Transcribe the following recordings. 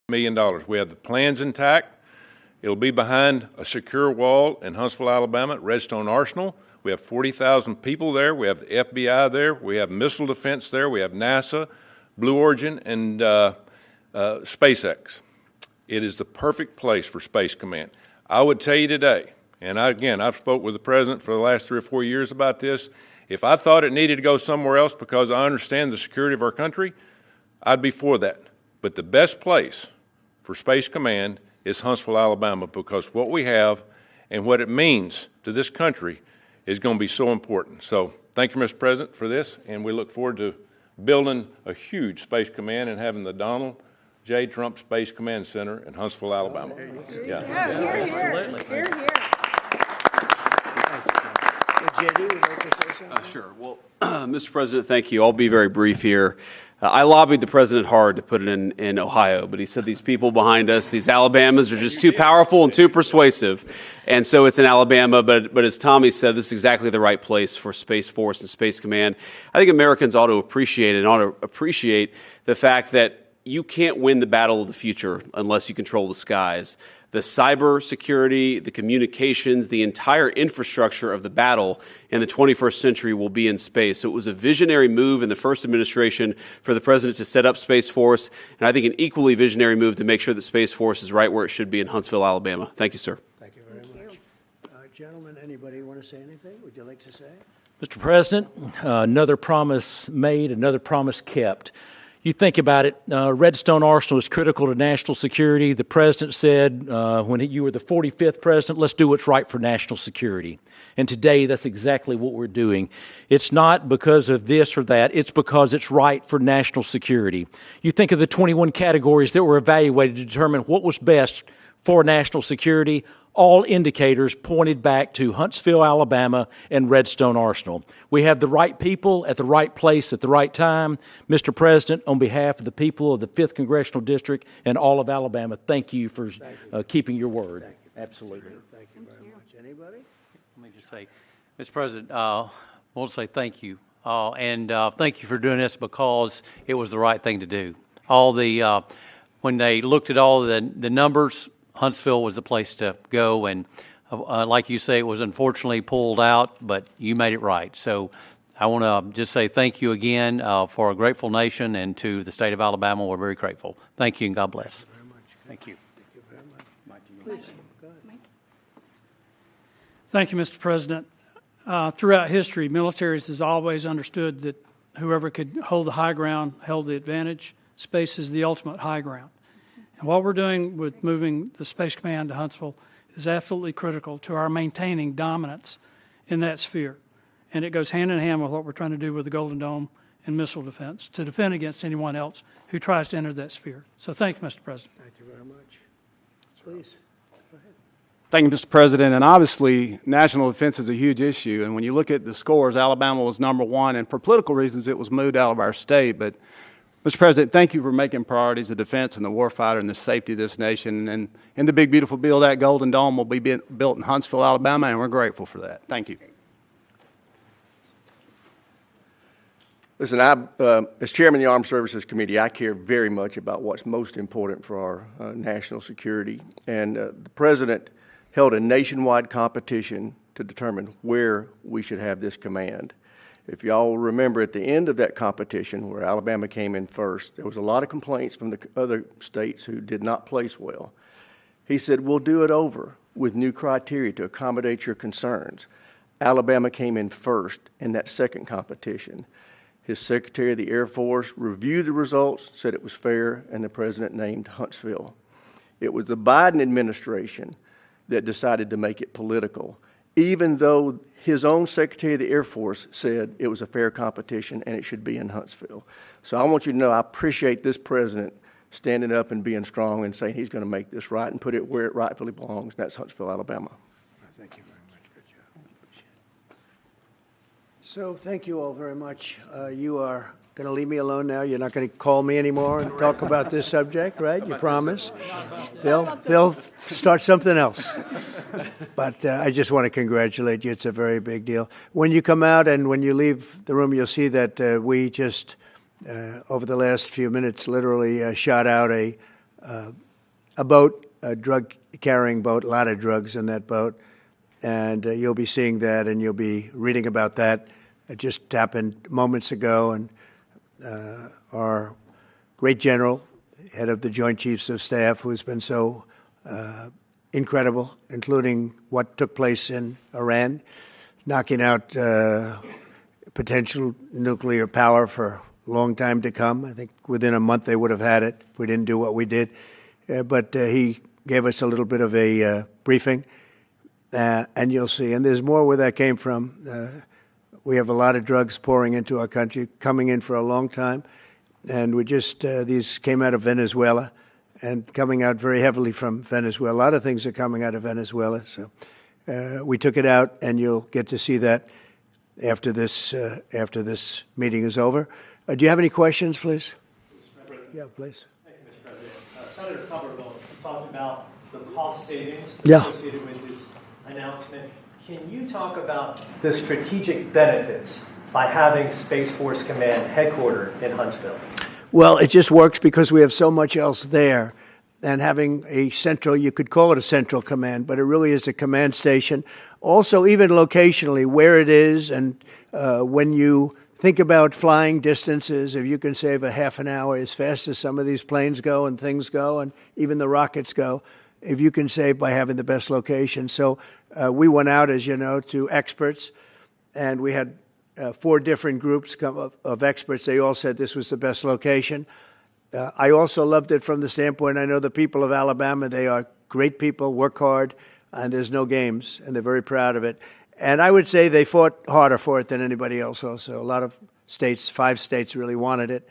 million. We have the plans intact. It'll be behind a secure wall in Huntsville, Alabama, at Redstone Arsenal. We have 40,000 people there. We have the FBI there. We have missile defense there. We have NASA, Blue Origin, and SpaceX. It is the perfect place for Space Command. I would tell you today, and I've spoke with the President for the last 3 or 4 years about this. If I thought it needed to go somewhere else because I understand the security of our country, I'd be for that. But the best place for Space Command is Huntsville, Alabama, because what we have and what it means to this country is going to be so important. So thank you, Mr. President, for this, and we look forward to building a huge Space Command and having the Donald J. Trump Space Command Center in Huntsville, Alabama. Absolutely. Hear, hear. JD, would you like to say something? Sure. Well, Mr. President, thank you. I'll be very brief here. I lobbied the president hard to put it in Ohio, but he said these people behind us, these Alabamas, are just too powerful and too persuasive. And so it's in Alabama, but as Tommy said, this is exactly the right place for Space Force and Space Command. I think Americans ought to appreciate the fact that you can't win the battle of the future unless you control the skies. The cyber security, the communications, the entire infrastructure of the battle in the 21st century will be in space. So it was a visionary move in the first administration for the president to set up Space Force, and I think an equally visionary move to make sure that Space Force is right where it should be in Huntsville, Alabama. Thank you, sir. Thank you very much. Gentlemen, anybody want to say anything? Would you like to say? Mr. President, another promise made, another promise kept. You think about it, Redstone Arsenal is critical to national security. The president said when you were the 45th president, let's do what's right for national security. And today, that's exactly what we're doing. It's not because of this or that. It's because it's right for national security. You think of the 21 categories that were evaluated to determine what was best for national security. All indicators pointed back to Huntsville, Alabama, and Redstone Arsenal. We have the right people at the right place at the right time. Mr. President, on behalf of the people of the 5th Congressional District and all of Alabama, thank you for keeping your word. Thank you. Absolutely. Thank you very much. Anybody? Let me just say, Mr. President, I want to say thank you. And thank you for doing this because it was the right thing to do. When they looked at all the numbers, Huntsville was the place to go, and like you say, it was unfortunately pulled out, but you made it right. So I want to just say thank you again for a grateful nation, and to the state of Alabama, we're very grateful. Thank you, and God bless. Thank you very much. Thank you. Thank you very much. Please, go ahead. Thank you, Mr. President. Throughout history, militaries has always understood that whoever could hold the high ground held the advantage. Space is the ultimate high ground. And what we're doing with moving the Space Command to Huntsville is absolutely critical to our maintaining dominance in that sphere. And it goes hand in hand with what we're trying to do with the Golden Dome and missile defense to defend against anyone else who tries to enter that sphere. So thank you, Mr. President. Thank you very much. Please, go ahead. Thank you, Mr. President. And obviously, national defense is a huge issue. And when you look at the scores, Alabama was #1. And for political reasons, it was moved out of our state. But Mr. President, thank you for making priorities the defense and the warfighter and the safety of this nation. And in the big, beautiful bill, that Golden Dome will be built in Huntsville, Alabama, and we're grateful for that. Thank you. Listen, as chairman of the Armed Services Committee, I care very much about what's most important for our national security. And the president held a nationwide competition to determine where we should have this command. If y'all remember, at the end of that competition, where Alabama came in first, there was a lot of complaints from the other states who did not place well. He said, we'll do it over with new criteria to accommodate your concerns. Alabama came in first in that second competition. His Secretary of the Air Force reviewed the results, said it was fair, and the president named Huntsville. It was the Biden administration that decided to make it political, even though his own Secretary of the Air Force said it was a fair competition and it should be in Huntsville. So I want you to know I appreciate this president standing up and being strong and saying he's going to make this right and put it where it rightfully belongs, and that's Huntsville, Alabama. Thank you very much. Good job. So thank you all very much. You are going to leave me alone now. You're not going to call me anymore and talk about this subject, right? You promise? They'll start something else. But I just want to congratulate you. It's a very big deal. When you come out and when you leave the room, you'll see that we just, over the last few minutes, literally shot out a a boat, a drug-carrying boat, a lot of drugs in that boat. And you'll be seeing that, and you'll be reading about that. It just happened moments ago, and our great general, head of the Joint Chiefs of Staff, who's been so incredible, including what took place in Iran, knocking out potential nuclear power for a long time to come. I think within a month they would have had it if we didn't do what we did. But he gave us a little bit of a briefing, and you'll see. And there's more where that came from. We have a lot of drugs pouring into our country, coming in for a long time. And we just, these came out of Venezuela and coming out very heavily from Venezuela. A lot of things are coming out of Venezuela. So we took it out, and you'll get to see that after this meeting is over. Do you have any questions, please? Yeah, please. Thank you, Mr. President. Senator Tuberville talked about the cost savings Yeah. associated with this announcement. Can you talk about the strategic benefits by having Space Force Command headquartered in Huntsville? Well, it just works because we have so much else there. And having a central, you could call it a central command, but it really is a command station. Also, even locationally, where it is, and when you think about flying distances, if you can save a half an hour as fast as some of these planes go and things go, and even the rockets go, if you can save by having the best location. So we went out, as you know, to experts, and we had 4 different groups of experts. They all said this was the best location. I also loved it from the standpoint, I know the people of Alabama, they are great people, work hard, and there's no games, and they're very proud of it. And I would say they fought harder for it than anybody else also. A lot of states, 5 states really wanted it,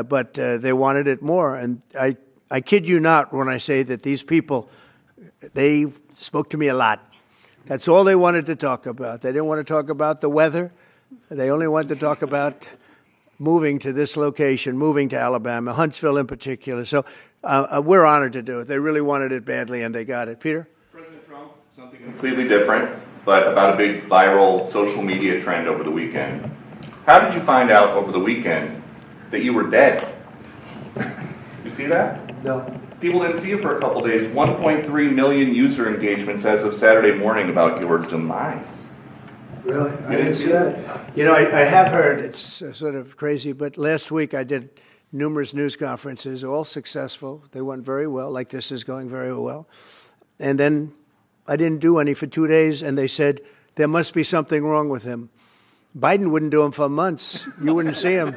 but they wanted it more. And I kid you not when I say that these people, they spoke to me a lot. That's all they wanted to talk about. They didn't want to talk about the weather. They only wanted to talk about moving to this location, moving to Alabama, Huntsville in particular. So we're honored to do it. They really wanted it badly, and they got it. Peter? President Trump, something completely different, but about a big viral social media trend over the weekend. How did you find out over the weekend that you were dead? You see that? No. People didn't see you for a couple days. 1.3 million user engagements as of Saturday morning about your demise. Really? I You didn't see that? You know, I have heard, it's sort of crazy, but last week I did numerous news conferences, all successful. They went very well, like this is going very well. And then I didn't do any for 2 days, and they said, there must be something wrong with him. Biden wouldn't do them for months. You wouldn't see him.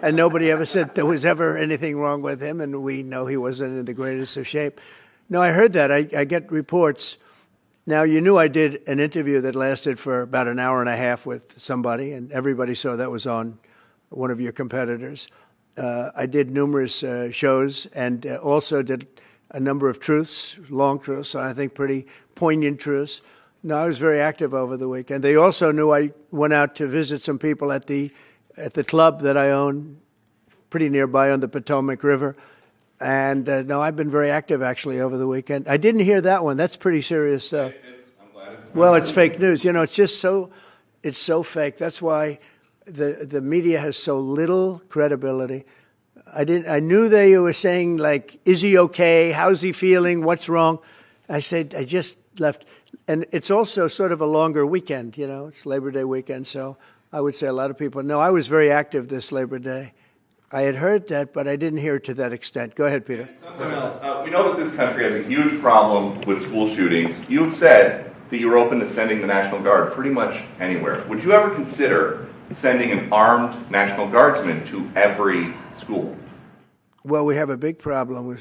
And nobody ever said there was ever anything wrong with him, and we know he wasn't in the greatest of shape. No, I heard that. I get reports. Now, you knew I did an interview that lasted for about an hour and a half with somebody, and everybody saw that was on one of your competitors. I did numerous shows and also did a number of truths, long truths, I think pretty poignant truths. No, I was very active over the weekend. They also knew I went out to visit some people at the club that I own, pretty nearby on the Potomac River. And no, I've been very active actually over the weekend. I didn't hear that one. That's pretty serious stuff. I'm glad it's Well, it's fake news. You know, it's just it's so fake. That's why the media has so little credibility. I knew they were saying, like, is he okay? How's he feeling? What's wrong? I said, I just left. And it's also sort of a longer weekend, you know. It's Labor Day weekend, so I would say a lot of people. No, I was very active this Labor Day. I had heard that, but I didn't hear it to that extent. Go ahead, Peter. Something else. We know that this country has a huge problem with school shootings. You've said that you're open to sending the National Guard pretty much anywhere. Would you ever consider sending an armed National Guardsman to every school? Well, we have a big problem with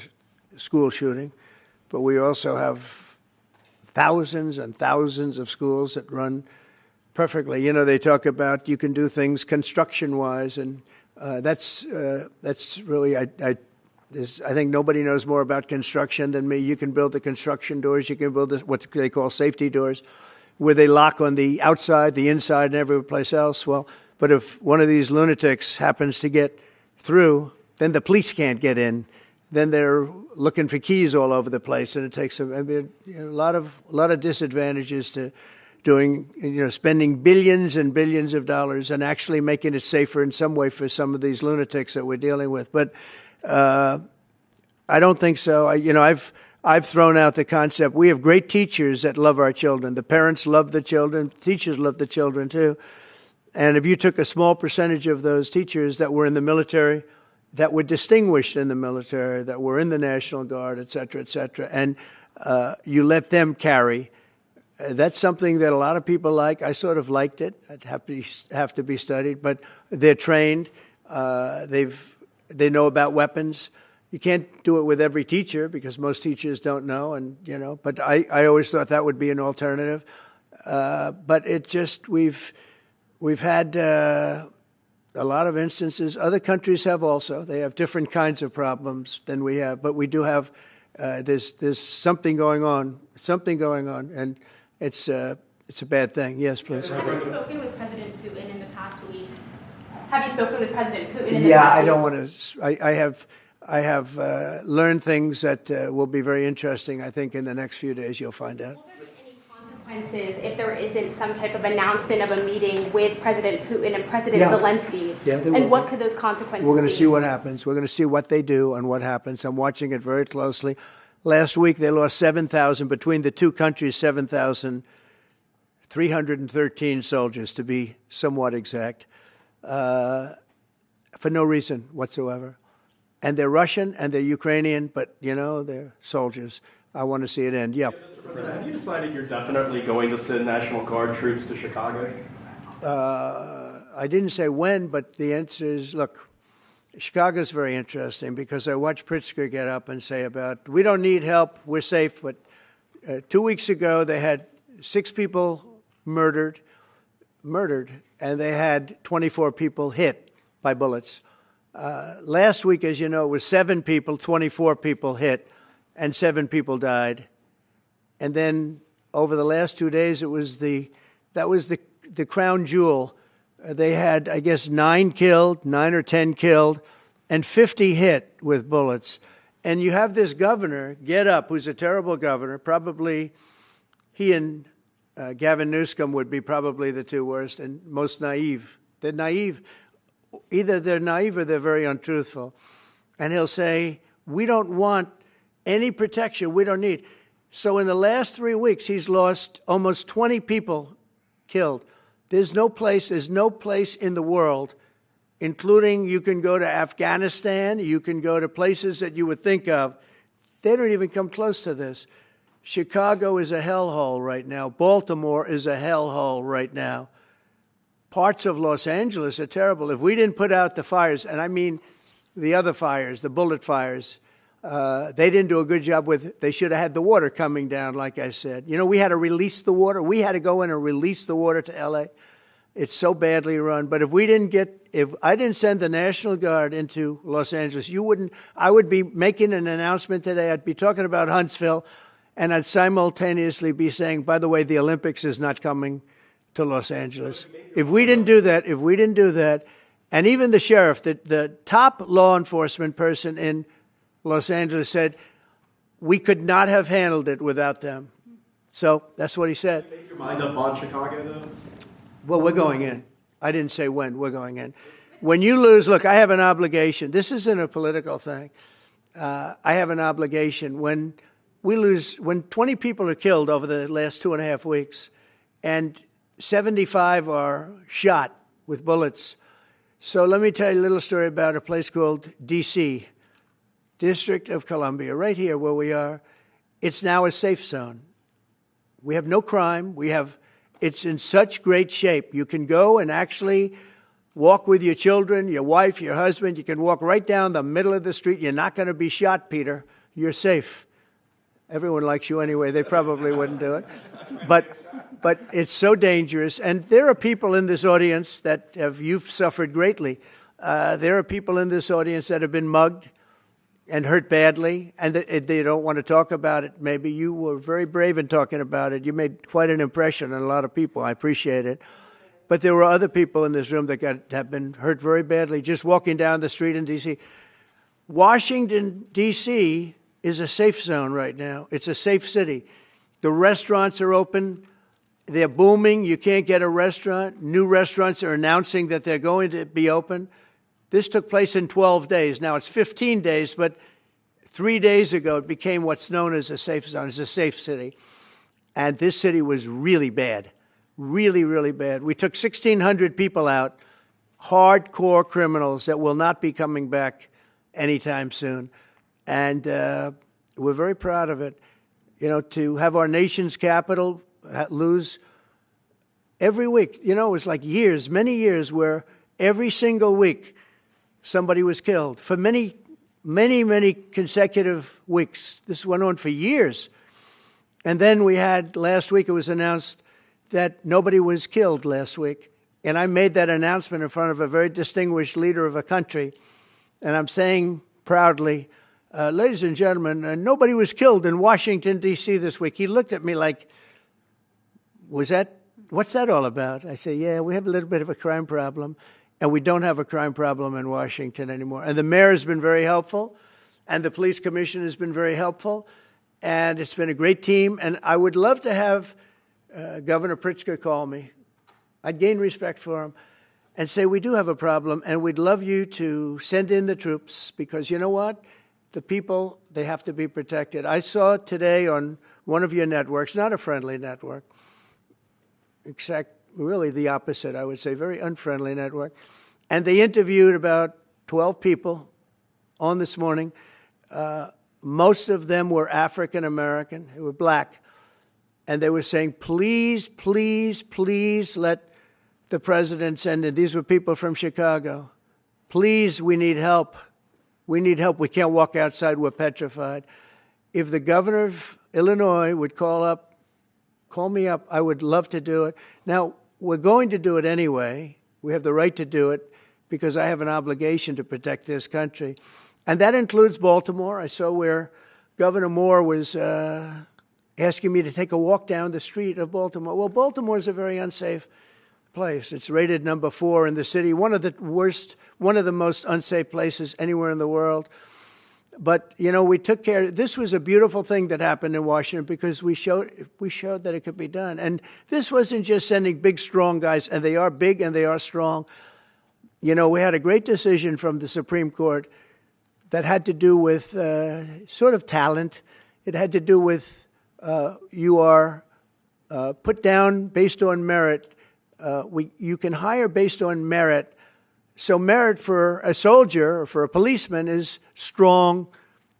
school shooting, but we also have thousands and thousands of schools that run perfectly. You know, they talk about you can do things construction-wise, and that's really, I think nobody knows more about construction than me. You can build the construction doors. You can build what they call safety doors, where they lock on the outside, the inside, and every place else. Well, but if one of these lunatics happens to get through, then the police can't get in. Then they're looking for keys all over the place, and it takes a lot of disadvantages to doing, spending billions and billions of dollars and actually making it safer in some way for some of these lunatics that we're dealing with. But I don't think so. I've thrown out the concept. We have great teachers that love our children. The parents love the children. Teachers love the children too. And if you took a small percentage of those teachers that were in the military, that were distinguished in the military, that were in the National Guard, et cetera, and you let them carry, that's something that a lot of people like. I sort of liked it. It'd have to be studied, but they're trained. They know about weapons. You can't do it with every teacher because most teachers don't know, but I always thought that would be an alternative. But it just, we've had a lot of instances. Other countries have also. They have different kinds of problems than we have, but we do have, there's something going on, and it's a bad thing. Yes, please. Have you spoken with President Putin in the past week? Have you spoken with President Putin in the past week? Yeah, I don't want to, I have learned things that will be very interesting. I think in the next few days you'll find out. Will there be any consequences if there isn't some type of announcement of a meeting with President Putin and President Zelensky? Yeah, and what could those consequences be? We're going to see what happens. We're going to see what they do and what happens. I'm watching it very closely. Last week they lost 7,000, between the two countries, 7,313 soldiers, to be somewhat exact, for no reason whatsoever. And they're Russian and they're Ukrainian, but, they're soldiers. I want to see it end. Yeah. Mr. President, have you decided you're definitely going to send National Guard troops to Chicago? I didn't say when, but the answer is, look, Chicago's very interesting because I watched Pritzker get up and say we don't need help, we're safe. But 2 weeks ago, they had 6 people murdered, and they had 24 people hit by bullets. Last week, as you know, it was 7 people, 24 people hit, and 7 people died. And then over the last 2 days, that was the crown jewel. They had, I guess, 9 or 10 killed, and 50 hit with bullets. And you have this governor get up, who's a terrible governor. Probably he and Gavin Newsom would be probably the 2 worst and most naive. They're naive. Either they're naive or they're very untruthful. And he'll say, we don't want any protection. We don't need. So in the last 3 weeks, he's lost almost 20 people killed. There's no place in the world, including you can go to Afghanistan, you can go to places that you would think of. They don't even come close to this. Chicago is a hellhole right now. Baltimore is a hellhole right now. Parts of Los Angeles are terrible. If we didn't put out the fires, and I mean the other fires, the bullet fires, they didn't do a good job with, they should have had the water coming down, like I said. We had to release the water. We had to go in and release the water to L.A. It's so badly run. But if I didn't send the National Guard into Los Angeles, I would be making an announcement today. I'd be talking about Huntsville, and I'd simultaneously be saying, by the way, the Olympics is not coming to Los Angeles. If we didn't do that, and even the sheriff, the top law enforcement person in Los Angeles said, we could not have handled it without them. So that's what he said. Can you make your mind up on Chicago, though? Well, we're going in. I didn't say when. We're going in. When you lose, look, I have an obligation. This isn't a political thing. I have an obligation. When 20 people are killed over the last 2.5 weeks, and 75 are shot with bullets. So let me tell you a little story about a place called D.C., District of Columbia, right here where we are. It's now a safe zone. We have no crime. It's in such great shape. You can go and actually walk with your children, your wife, your husband. You can walk right down the middle of the street. You're not going to be shot, Peter. You're safe. Everyone likes you anyway. They probably wouldn't do it. But it's so dangerous. And there are people in this audience that you've suffered greatly. There are people in this audience that have been mugged and hurt badly, and they don't want to talk about it. Maybe you were very brave in talking about it. You made quite an impression on a lot of people. I appreciate it. But there were other people in this room that have been hurt very badly just walking down the street in D.C. Washington, D.C. is a safe zone right now. It's a safe city. The restaurants are open. They're booming. You can't get a restaurant. New restaurants are announcing that they're going to be open. This took place in 12 days. Now it's 15 days, but 3 days ago, it became what's known as a safe zone. It's a safe city. And this city was really bad, really, really bad. We took 1,600 people out, hardcore criminals that will not be coming back anytime soon. And we're very proud of it. You know, to have our nation's capital lose every week. You know, it was like years, many years, where every single week somebody was killed for many consecutive weeks. This went on for years. And then we had, last week it was announced that nobody was killed last week. And I made that announcement in front of a very distinguished leader of a country. And I'm saying proudly, ladies and gentlemen, nobody was killed in Washington, D.C. this week. He looked at me like, what's that all about? I say, yeah, we have a little bit of a crime problem. And we don't have a crime problem in Washington anymore. And the mayor has been very helpful. And the police commission has been very helpful. And it's been a great team. And I would love to have Governor Pritzker call me. I'd gain respect for him and say, we do have a problem, and we'd love you to send in the troops, because you know what? The people, they have to be protected. I saw today on one of your networks, not a friendly network, really the opposite, I would say, very unfriendly network, and they interviewed about 12 people on this morning. Most of them were African American, they were black, and they were saying, please, please, please let the president send in. These were people from Chicago. Please, we need help. We need help. We can't walk outside. We're petrified. If the governor of Illinois would call me up, I would love to do it. Now, we're going to do it anyway. We have the right to do it because I have an obligation to protect this country. And that includes Baltimore. I saw where Governor Moore was asking me to take a walk down the street of Baltimore. Well, Baltimore is a very unsafe place. It's rated number 4 in the city, one of the most unsafe places anywhere in the world. But, you know, we took care. This was a beautiful thing that happened in Washington because we showed that it could be done. And this wasn't just sending big, strong guys, and they are big and they are strong. You know, we had a great decision from the Supreme Court that had to do with sort of talent. It had to do with you are put down based on merit. You can hire based on merit. So merit for a soldier or for a policeman is strong,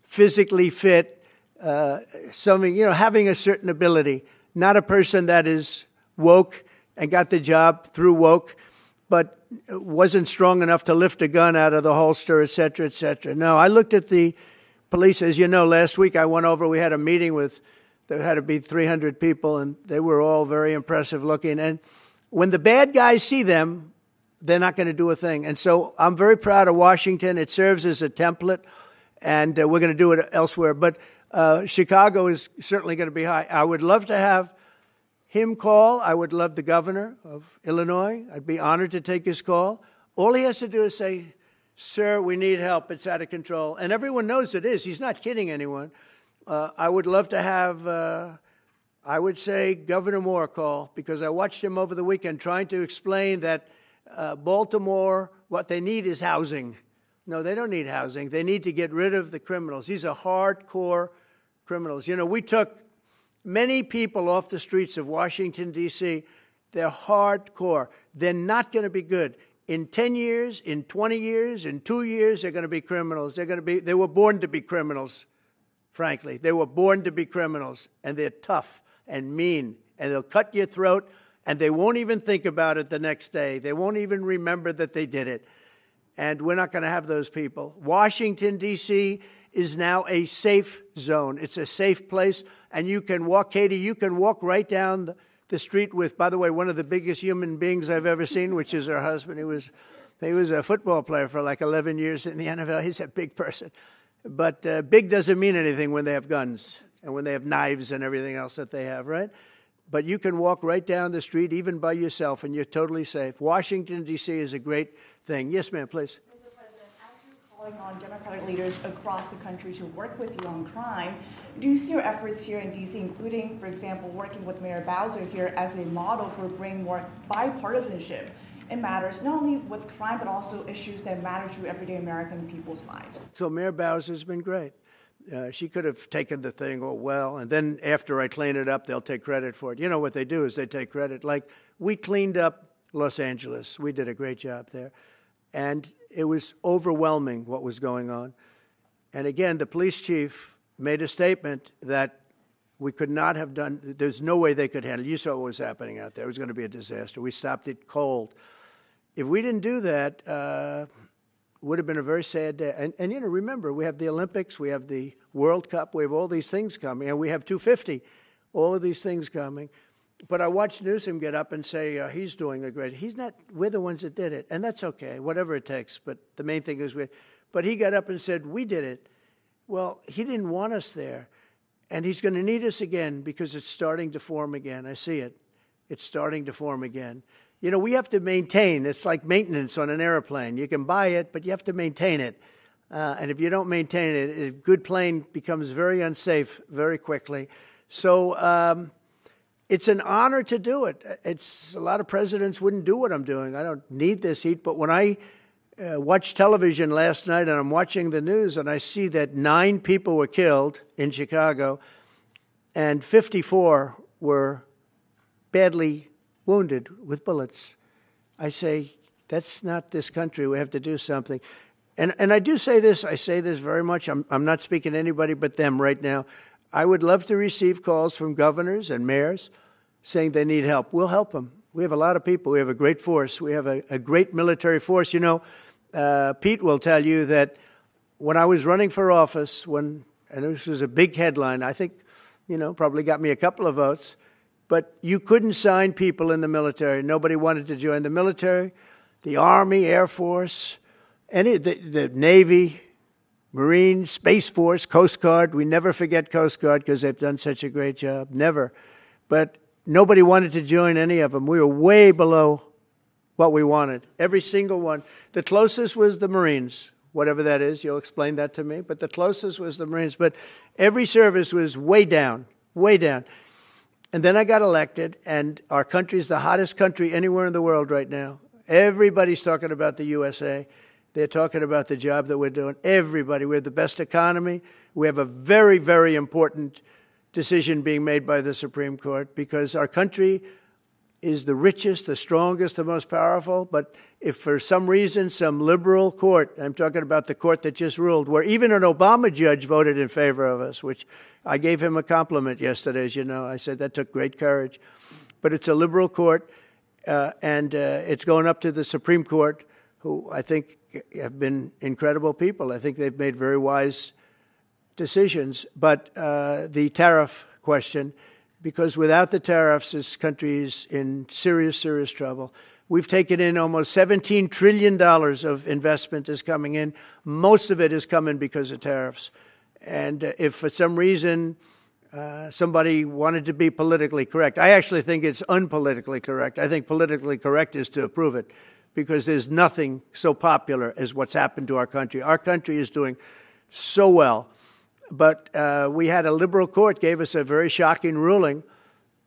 physically fit, having a certain ability. Not a person that is woke and got the job through woke, but wasn't strong enough to lift a gun out of the holster, et cetera, et cetera. No, I looked at the police. As you know, last week I went over, we had a meeting there had to be 300 people, and they were all very impressive looking. And when the bad guys see them, they're not going to do a thing. And so I'm very proud of Washington. It serves as a template, and we're going to do it elsewhere. But Chicago is certainly going to be high. I would love to have him call. I would love the governor of Illinois. I'd be honored to take his call. All he has to do is say, sir, we need help. It's out of control. And everyone knows it is. He's not kidding anyone. I would love to have, I would say, Governor Moore call, because I watched him over the weekend trying to explain that Baltimore, what they need is housing. No, they don't need housing. They need to get rid of the criminals. These are hardcore criminals. You know, we took many people off the streets of Washington, D.C. They're hardcore. They're not going to be good. In 10 years, in 20 years, in 2 years, they're going to be criminals. They were born to be criminals, frankly. They were born to be criminals, and they're tough and mean, and they'll cut your throat, and they won't even think about it the next day. They won't even remember that they did it. And we're not going to have those people. Washington, D.C. is now a safe zone. It's a safe place, and you can walk, Katie, you can walk right down the street with, by the way, one of the biggest human beings I've ever seen, which is her husband. He was a football player for like 11 years in the NFL. He's a big person. But big doesn't mean anything when they have guns and when they have knives and everything else that they have, right? But you can walk right down the street, even by yourself, and you're totally safe. Washington, D.C. is a great thing. Yes, ma'am, please. Mr. President, as you're calling on Democratic leaders across the country to work with you on crime, do you see your efforts here in D.C., including, for example, working with Mayor Bowser here as a model for bringing more bipartisanship in matters not only with crime, but also issues that matter to everyday American people's lives? So Mayor Bowser has been great. She could have taken the thing, oh, well, and then after I clean it up, they'll take credit for it. You know what they do is they take credit. Like, we cleaned up Los Angeles. We did a great job there. And it was overwhelming what was going on. And again, the police chief made a statement that we could not have done, there's no way they could handle it. You saw what was happening out there. It was going to be a disaster. We stopped it cold. If we didn't do that, would have been a very sad day. And you know, remember, we have the Olympics, we have the World Cup, we have all these things coming, and we have 250, all of these things coming. But I watched Newsom get up and say he's doing a great. He's not. We're the ones that did it, and that's okay, whatever it takes. But the main thing is we. But he got up and said we did it. Well, he didn't want us there, and he's going to need us again because it's starting to form again. I see it. It's starting to form again. You know, we have to maintain. It's like maintenance on an airplane. You can buy it, but you have to maintain it. And if you don't maintain it, a good plane becomes very unsafe very quickly. So it's an honor to do it. It's a lot of presidents wouldn't do what I'm doing. I don't need this heat. But when I watched television last night and I'm watching the news and I see that 9 people were killed in Chicago and 54 were badly wounded with bullets, I say, that's not this country. We have to do something. And I do say this, I say this very much. I'm not speaking to anybody but them right now. I would love to receive calls from governors and mayors saying they need help. We'll help them. We have a lot of people. We have a great force. We have a great military force. You know, Pete will tell you that when I was running for office, and this was a big headline, I think, you know, probably got me a couple of votes, but you couldn't sign people in the military. Nobody wanted to join the military, the Army, Air Force, the Navy, Marines, Space Force, Coast Guard. We never forget Coast Guard because they've done such a great job. Never. But nobody wanted to join any of them. We were way below what we wanted. Every single one. The closest was the Marines, whatever that is. You'll explain that to me. But the closest was the Marines. But every service was way down, way down. And then I got elected, and our country's the hottest country anywhere in the world right now. Everybody's talking about the USA. They're talking about the job that we're doing. Everybody. We have the best economy. We have a very, very important decision being made by the Supreme Court because our country is the richest, the strongest, the most powerful. But if for some reason some liberal court, I'm talking about the court that just ruled, where even an Obama judge voted in favor of us, which I gave him a compliment yesterday, as you know. I said that took great courage. But it's a liberal court, and it's going up to the Supreme Court, who I think have been incredible people. I think they've made very wise decisions. But the tariff question, because without the tariffs, this country is in serious, serious trouble. We've taken in almost $17 trillion of investment is coming in. Most of it is coming because of tariffs. And if for some reason somebody wanted to be politically correct, I actually think it's unpolitically correct. I think politically correct is to approve it because there's nothing so popular as what's happened to our country. Our country is doing so well. But we had a liberal court gave us a very shocking ruling,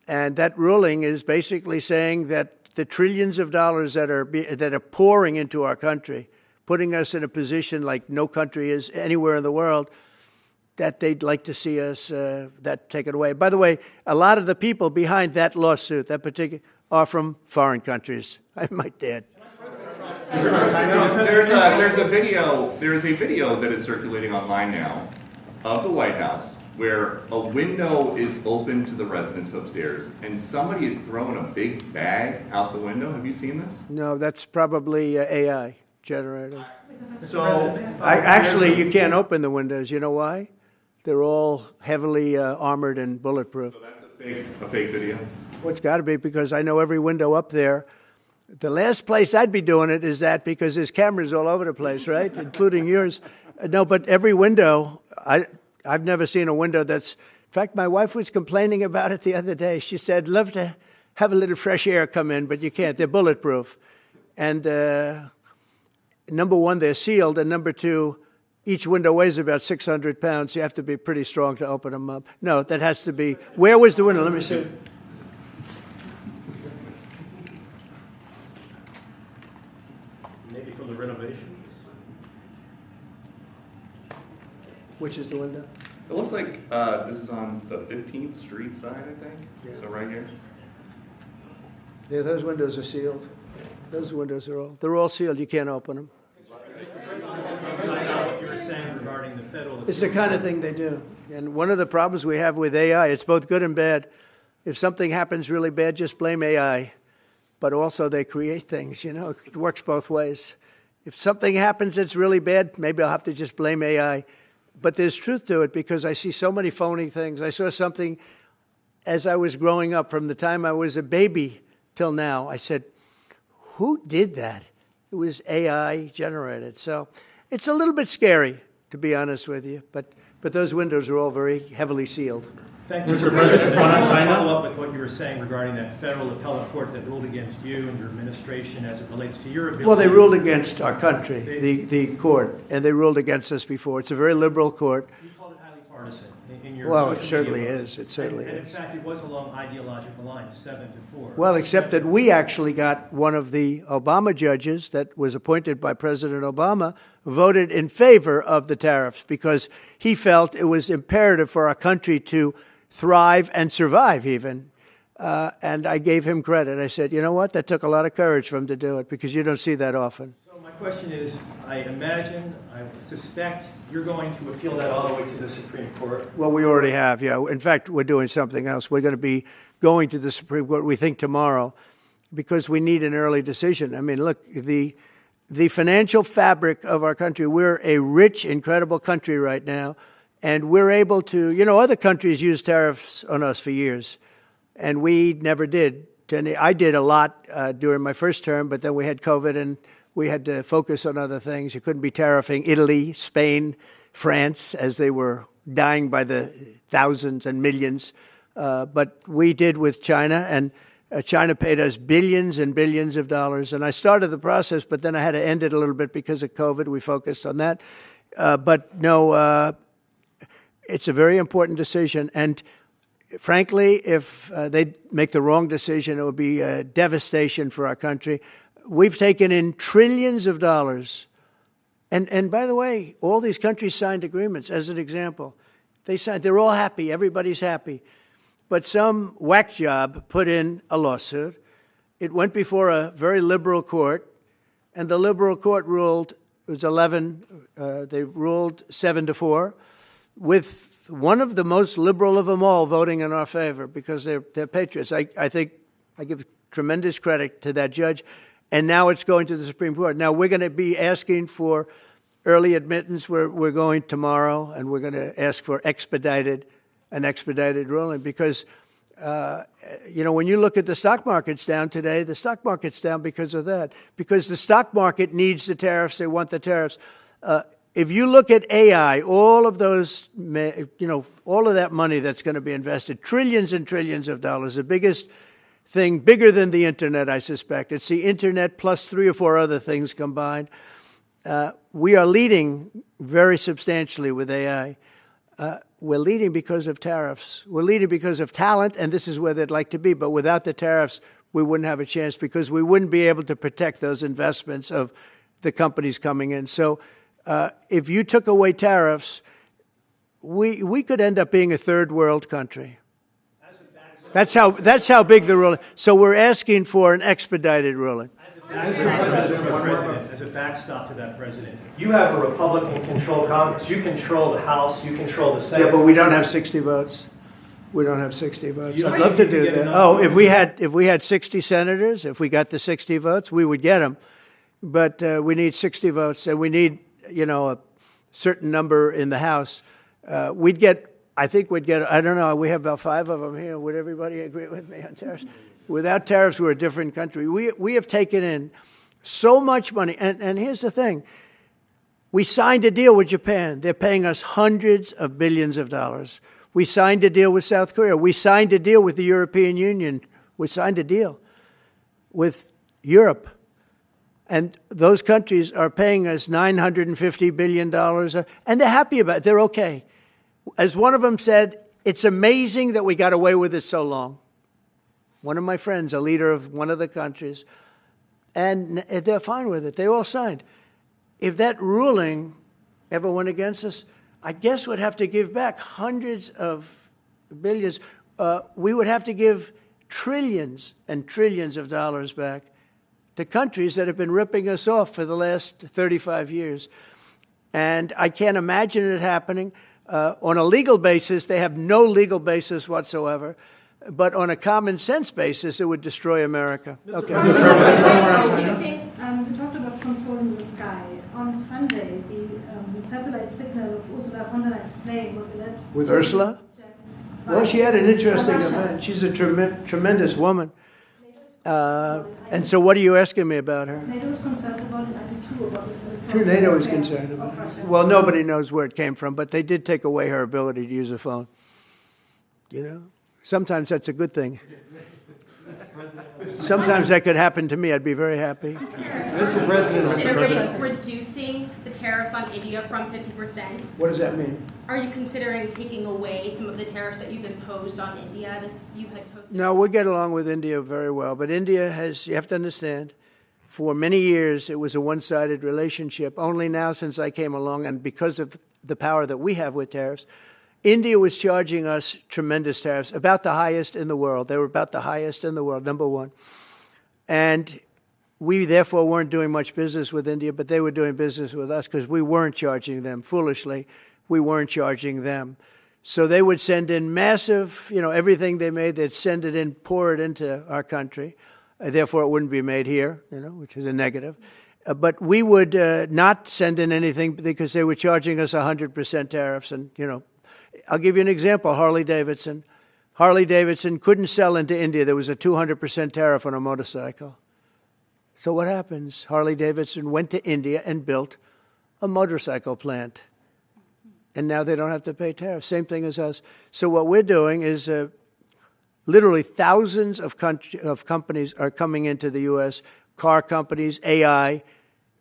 and that ruling is basically saying that the trillions of dollars that are pouring into our country, putting us in a position like no country is anywhere in the world, that they'd like to see us that taken away. By the way, a lot of the people behind that lawsuit, that particular, are from foreign countries. I might add. There's a video that is circulating online now of the White House where a window is open to the residents upstairs and somebody is throwing a big bag out the window. Have you seen this? No, that's probably AI generated. So Actually, you can't open the windows. You know why? They're all heavily armored and bulletproof. So that's a fake video? Well, it's got to be because I know every window up there. The last place I'd be doing it is that because there's cameras all over the place, right? Including yours. No, but every window, I've never seen a window that's... In fact, my wife was complaining about it the other day. She said, love to have a little fresh air come in, but you can't. They're bulletproof. And number one, they're sealed. And number two, each window weighs about 600 pounds. You have to be pretty strong to open them up. No, that has to be... Where was the window? Let me see. Maybe from the renovations. Which is the window? It looks like this is on the 15th Street side, I think. Yeah. So right here. Yeah, those windows are sealed. Those windows they're all sealed. You can't open them. What you were saying regarding the federal. It's the kind of thing they do. And one of the problems we have with AI, it's both good and bad. If something happens really bad, just blame AI. But also they create things, you know. It works both ways. If something happens that's really bad, maybe I'll have to just blame AI. But there's truth to it because I see so many phony things. I saw something as I was growing up from the time I was a baby till now. I said, who did that? It was AI generated. So it's a little bit scary, to be honest with you. But those windows are all very heavily sealed. Thank you, Mr. President. I want to follow up with what you were saying regarding that federal appellate court that ruled against you and your administration as it relates to your ability. Well, they ruled against our country, the court, and they ruled against us before. It's a very liberal court. You called it highly partisan in your Well, it social certainly media is. It certainly and is. in fact, it was along ideological lines, 7-4. Well, except that we actually got one of the Obama judges that was appointed by President Obama voted in favor of the tariffs because he felt it was imperative for our country to thrive and survive even. And I gave him credit. I said, you know what? That took a lot of courage for him to do it because you don't see that often. So my question is, I suspect you're going to appeal that all the way to the Supreme Court. Well, we already have, yeah. In fact, we're doing something else. We're going to be going to the Supreme Court, we think, tomorrow because we need an early decision. I mean, look, the financial fabric of our country, we're a rich, incredible country right now. And we're able to, you know, other countries use tariffs on us for years, and we never did. I did a lot during my first term, but then we had COVID, and we had to focus on other things. You couldn't be tariffing Italy, Spain, France, as they were dying by the thousands and millions. But we did with China, and China paid us billions and billions of dollars. And I started the process, but then I had to end it a little bit because of COVID. We focused on that. But no... It's a very important decision, and frankly, if they make the wrong decision, it would be a devastation for our country. We've taken in trillions of dollars, and by the way, all these countries signed agreements. As an example, they're all happy, everybody's happy, but some whack job put in a lawsuit. It went before a very liberal court, and the liberal court ruled it was 11. They ruled 7-4. With one of the most liberal of them all voting in our favor because they're patriots. I think I give tremendous credit to that judge. And now it's going to the Supreme Court. Now we're going to be asking for early admittance. We're going tomorrow, and we're going to ask for an expedited ruling because, you know, when you look at the stock market's down today, the stock market's down because of that. Because the stock market needs the tariffs. They want the tariffs. If you look at AI, all of those, you know, all of that money that's going to be invested, trillions and trillions of dollars, the biggest thing, bigger than the internet, I suspect. It's the internet plus 3 or 4 other things combined. We are leading very substantially with AI. We're leading because of tariffs. We're leading because of talent, and this is where they'd like to be. But without the tariffs, we wouldn't have a chance because we wouldn't be able to protect those investments of the companies coming in. So if you took away tariffs, we could end up being a third world country. That's how big the ruling. So we're asking for an expedited ruling. As a backstop to that, President, you have a Republican-controlled Congress. You control the House. You control the Senate. Yeah, but we don't have 60 votes. We don't have 60 votes. You don't I'd love to do get that. enough Oh, votes. if we had 60 senators, if we got the 60 votes, we would get them. But we need 60 votes, and we need, you know, a certain number in the House. I think we'd get, I don't know, we have about 5 of them here. Would everybody agree with me on tariffs? Without tariffs, we're a different country. We have taken in so much money. And here's the thing. We signed a deal with Japan. They're paying us hundreds of billions of dollars. We signed a deal with South Korea. We signed a deal with the European Union. We signed a deal with Europe. And those countries are paying us $950 billion. And they're happy about it. They're okay. As one of them said, it's amazing that we got away with it so long. One of my friends, a leader of one of the countries, and they're fine with it. They all signed. If that ruling ever went against us, I guess would have to give back hundreds of billions. We would have to give trillions and trillions of dollars back to countries that have been ripping us off for the last 35 years. And I can't imagine it happening. On a legal basis, they have no legal basis whatsoever. But on a common sense basis, it would destroy America. Okay. We talked about controlling the sky. On Sunday, the satellite signal of Ursula von der Leyen's plane was alleged. With Ursula? Well, she had an interesting event. She's a tremendous woman. And so what are you asking me about her? NATO is concerned about an attitude about this. Sure, NATO is concerned about it. Well, nobody knows where it came from, but they did take away her ability to use a phone. You know? Sometimes that's a good thing. Sometimes that could happen to me. I'd be very happy. Mr. President, reducing the tariffs on India from 50%. What does that mean? Are you considering taking away some of the tariffs that you've imposed on India? No, we get along with India very well. But India has, you have to understand, for many years it was a one-sided relationship. Only now since I came along, and because of the power that we have with tariffs, India was charging us tremendous tariffs, about the highest in the world. They were about the highest in the world, number one. And we, therefore, weren't doing much business with India, but they were doing business with us because we weren't charging them. Foolishly, we weren't charging them. So they would send in massive, everything they made, they'd send it in, pour it into our country. Therefore, it wouldn't be made here, which is a negative. But we would not send in anything because they were charging us 100% tariffs. And, I'll give you an example. Harley Davidson. Harley Davidson couldn't sell into India. There was a 200% tariff on a motorcycle. So what happens? Harley Davidson went to India and built a motorcycle plant. And now they don't have to pay tariffs. Same thing as us. So what we're doing is literally thousands of companies are coming into the U.S., car companies, AI,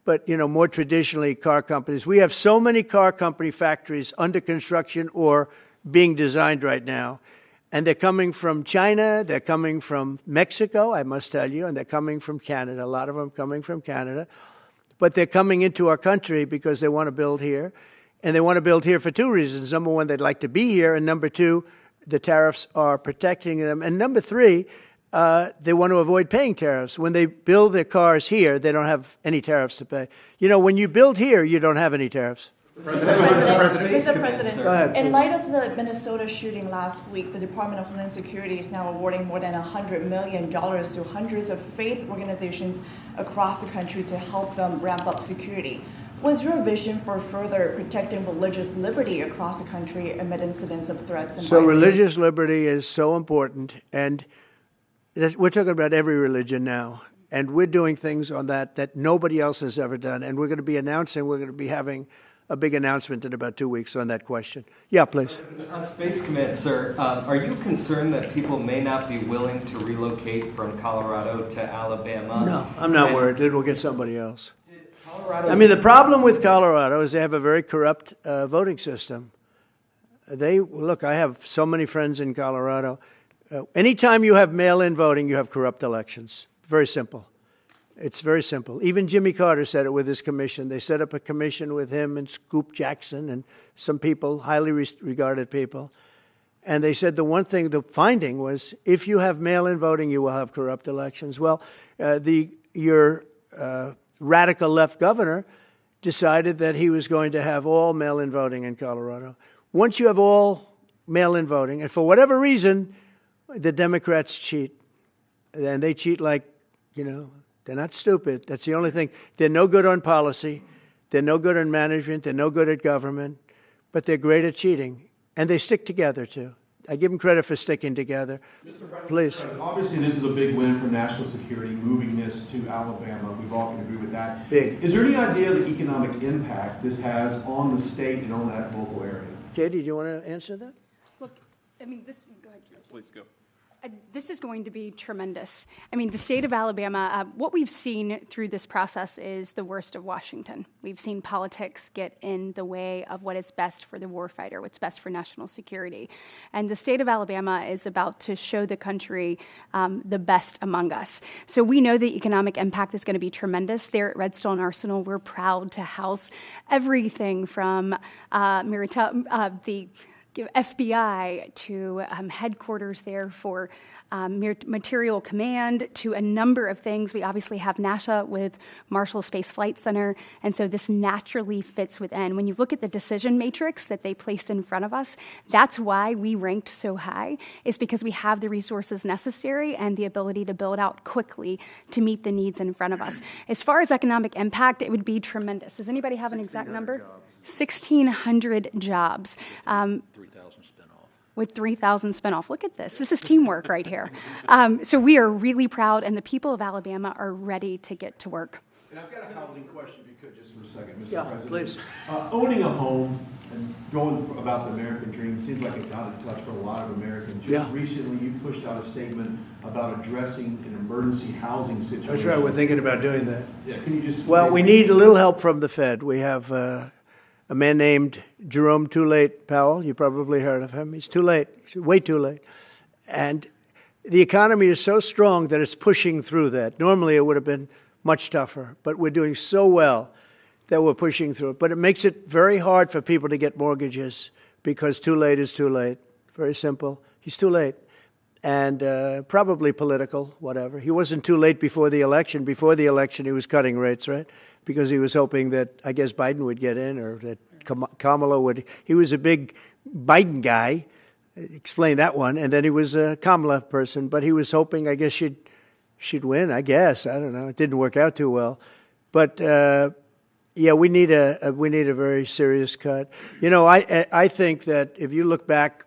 but, more traditionally, car companies. We have so many car company factories under construction or being designed right now. And they're coming from China, they're coming from Mexico, I must tell you, and they're coming from Canada. A lot of them coming from Canada. But they're coming into our country because they want to build here. And they want to build here for two reasons. Number one, they'd like to be here. And number two, the tariffs are protecting them. And number three, they want to avoid paying tariffs. When they build their cars here, they don't have any tariffs to pay. When you build here, you don't have any tariffs. Mr. President, Go ahead, in light of the Minnesota shooting last week, the Department of Homeland Security is now awarding more than $100 million to hundreds of faith organizations across the country to help them ramp up security. What's your vision for further protecting religious liberty across the country amid incidents of threats and violence? Religious liberty is so important, and we're talking about every religion now, and we're doing things on that nobody else has ever done, and we're going to be having a big announcement in about 2 weeks on that question. Yeah, please. On Space Command, sir, are you concerned that people may not be willing to relocate from Colorado to Alabama? No, I'm not worried. It will get somebody else. The problem with Colorado is they have a very corrupt voting system. I have so many friends in Colorado. Anytime you have mail-in voting, you have corrupt elections. Very simple. It's very simple. Even Jimmy Carter said it with his commission. They set up a commission with him and Scoop Jackson and some people, highly regarded people. And they said the finding was, if you have mail-in voting, you will have corrupt elections. Well, your radical left governor decided that he was going to have all mail-in voting in Colorado. Once you have all mail-in voting, and for whatever reason, the Democrats cheat. And they cheat like, they're not stupid. That's the only thing. They're no good on policy. They're no good on management. They're no good at government. But they're great at cheating. And they stick together, too. I give them credit for sticking together. Please. Obviously, this is a big win for national security, moving this to Alabama. We've all can agree with that. Big. Is there any idea of the economic impact this has on the state and on that local area? Katie, do you want to answer that? Look, this. Go ahead, George. Please go. This is going to be tremendous. I mean, the state of Alabama, what we've seen through this process is the worst of Washington. We've seen politics get in the way of what is best for the warfighter, what's best for national security. And the state of Alabama is about to show the country the best among us. So we know the economic impact is going to be tremendous. There at Redstone Arsenal, we're proud to house everything from the FBI to headquarters there for material command to a number of things. We obviously have NASA with Marshall Space Flight Center, and so this naturally fits within. When you look at the decision matrix that they placed in front of us, that's why we ranked so high, is because we have the resources necessary and the ability to build out quickly to meet the needs in front of us. As far as economic impact, it would be tremendous. Does anybody have an exact number? 1,600 jobs. 3,000 spinoff. With 3,000 spinoff. Look at this. This is teamwork right here. So we are really proud, and the people of Alabama are ready to get to work. And I've got a housing question, if you could, just for a second, Mr. Yeah, President. please. Owning a home and going about the American dream seems like it's out of touch for a lot of Americans. Just recently, you pushed out a statement about addressing an emergency housing situation. That's right. We're thinking about doing that. Yeah, can you just... Well, we need a little help from the Fed. We have a man named Jerome Too Late Powell. You probably heard of him. He's too late. He's way too late. And the economy is so strong that it's pushing through that. Normally, it would have been much tougher, but we're doing so well that we're pushing through it. But it makes it very hard for people to get mortgages because too late is too late. Very simple. He's too late. And probably political, whatever. He wasn't too late before the election. Before the election, he was cutting rates, right? Because he was hoping that, I guess, Biden would get in or that Kamala would. He was a big Biden guy. Explain that one. And then he was a Kamala person. But he was hoping, I guess, she'd win, I guess. I don't know. It didn't work out too well. But, yeah, we need a very serious cut. You know, I think that if you look back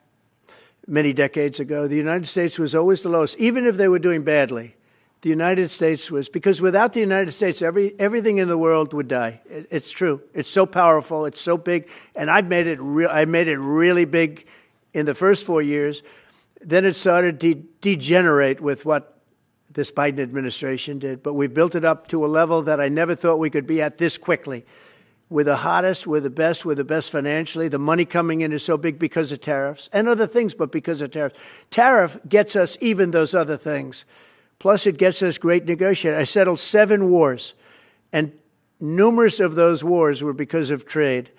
many decades ago, the United States was always the lowest, even if they were doing badly. The United States was, because without the United States, everything in the world would die. It's true. It's so powerful. It's so big. And I made it really big in the first 4 years. Then it started to degenerate with what this Biden administration did. But we built it up to a level that I never thought we could be at this quickly. We're the hottest, we're the best financially. The money coming in is so big because of tariffs and other things, but because of tariffs. Tariff gets us even those other things. Plus, it gets us great negotiating. I settled 7 wars, and numerous of those wars were because of trade,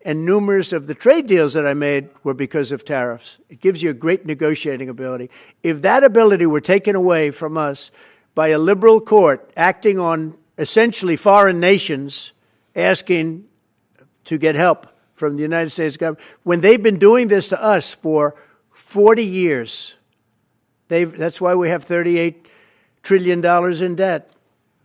and numerous of the trade deals that I made were because of tariffs. It gives you a great negotiating ability. If that ability were taken away from us by a liberal court acting on essentially foreign nations, asking to get help from the United States government, when they've been doing this to us for 40 years, that's why we have $38 trillion in debt.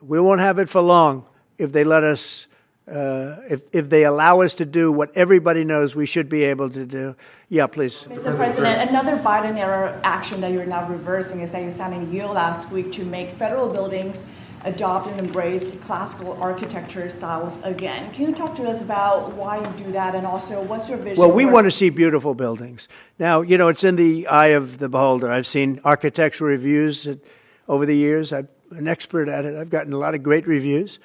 We won't have it for long if they let us, if they allow us to do what everybody knows we should be able to do. Yeah, please. Mr. President, another Biden-era action that you're now reversing is that you signed a deal last week to make federal buildings adopt and embrace classical architecture styles again. Can you talk to us about why you do that, and also what's your vision? Well, we want to see beautiful buildings. Now, you know, it's in the eye of the beholder. I've seen architectural reviews over the years. I'm an expert at it. I've gotten a lot of great reviews.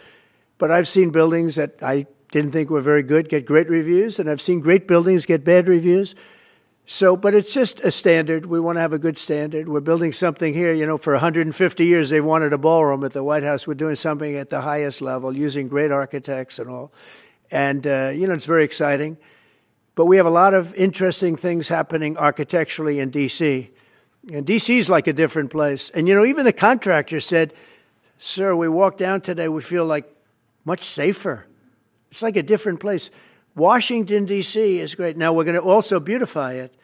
But I've seen buildings that I didn't think were very good get great reviews, and I've seen great buildings get bad reviews. So, but it's just a standard. We want to have a good standard. We're building something here. You know, for 150 years, they wanted a ballroom at the White House. We're doing something at the highest level, using great architects and all. And, you know, it's very exciting. But we have a lot of interesting things happening architecturally in D.C. And D.C. is like a different place. And, you know, even the contractor said, "Sir, we walked down today, we feel like much safer." It's like a different place. Washington, D.C. is great. Now, we're going to also beautify it.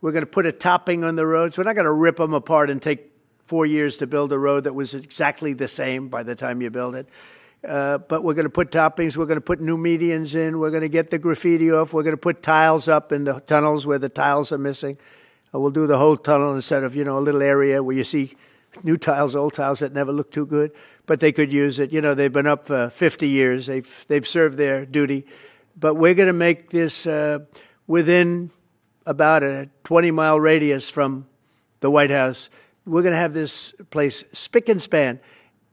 We're going to put a topping on the roads. We're not going to rip them apart and take 4 years to build a road that was exactly the same by the time you build it. But we're going to put toppings. We're going to put new medians in. We're going to get the graffiti off. We're going to put tiles up in the tunnels where the tiles are missing. We'll do the whole tunnel instead of, you know, a little area where you see new tiles, old tiles that never look too good. But they could use it. You know, they've been up for 50 years. They've served their duty. But we're going to make this within about a 20-mile radius from the White House. we're going to have this place spick and span.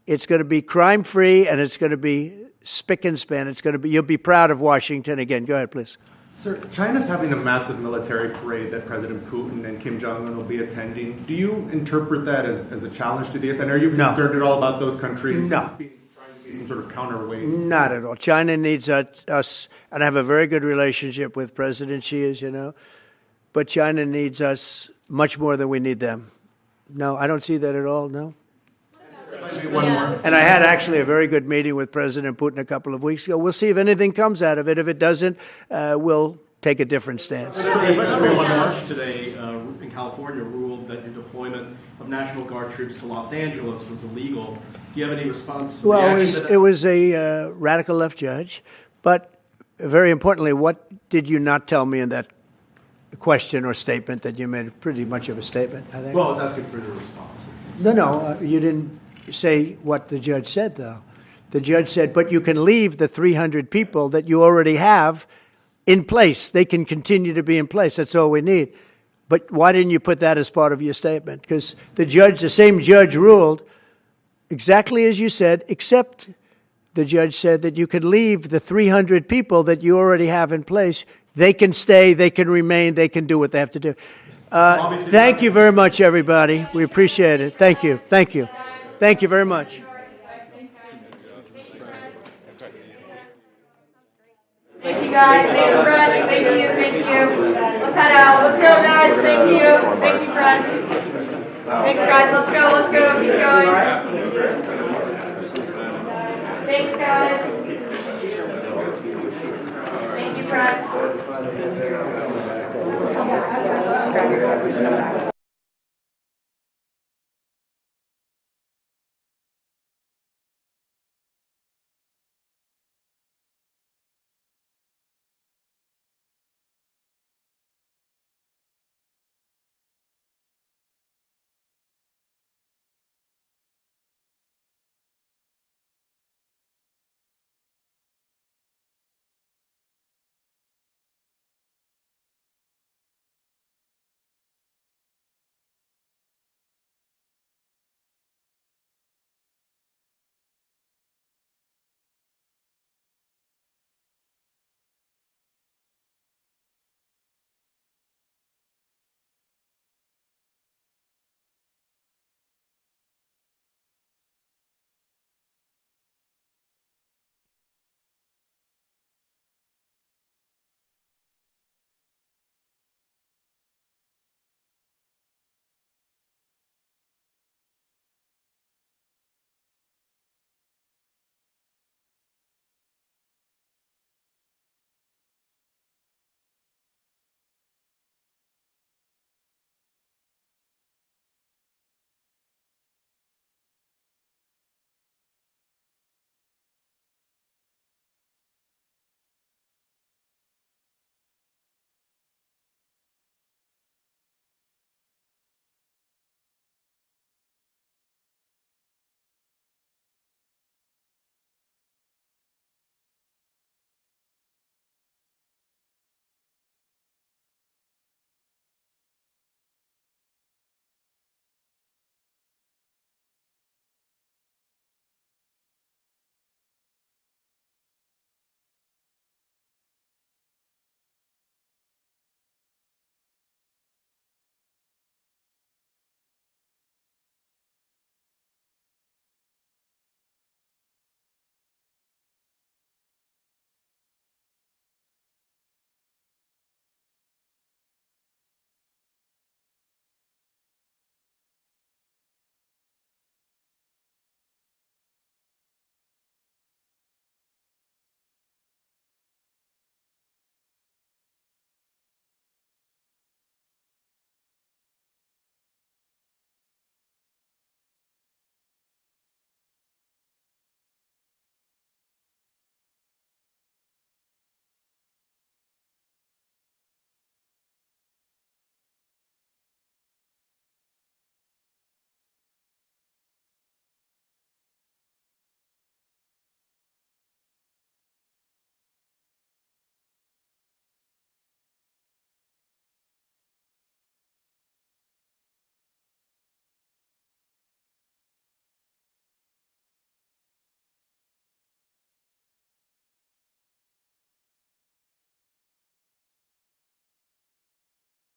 It's going to be crime-free, and it's going to be spick and span. It's going to be, you'll be proud of Washington again. Go ahead, please. Sir, China's having a massive military parade that President Putin and Kim Jong-un will be attending. Do you interpret that as a challenge to this? And are you concerned at all about those countries trying to be some sort of counterweight? Not at all. China needs us, and I have a very good relationship with President Xi, as you know, but China needs us much more than we need them. No, I don't see that at all, no. And I had actually a very good meeting with President Putin a couple of weeks ago. We'll see if anything comes out of it. If it doesn't, we'll take a different stance. One March today in California ruled that your deployment of National Guard troops to Los Angeles was illegal. Do you have any response? Well, it was a radical left judge. But very importantly, what did you not tell me in that question or statement that you made? Pretty much of a statement, I think. Well, I was asking for the response. No, you didn't say what the judge said, though. The judge said, but you can leave the 300 people that you already have in place. They can continue to be in place. That's all we need. But why didn't you put that as part of your statement? Because the same judge ruled exactly as you said, except the judge said that you can leave the 300 people that you already have in place. They can stay, they can remain, they can do what they have to do. Thank you very much, everybody. We appreciate it. Thank you. Thank you. Thank you very much. Thank you, guys. Thank you, press. Thank you. Thank you. Let's head out. Let's go, guys. Thank you. Thank you, press. Thanks, guys. Let's go. Let's go. Keep going. Thanks, guys. Thank you, press.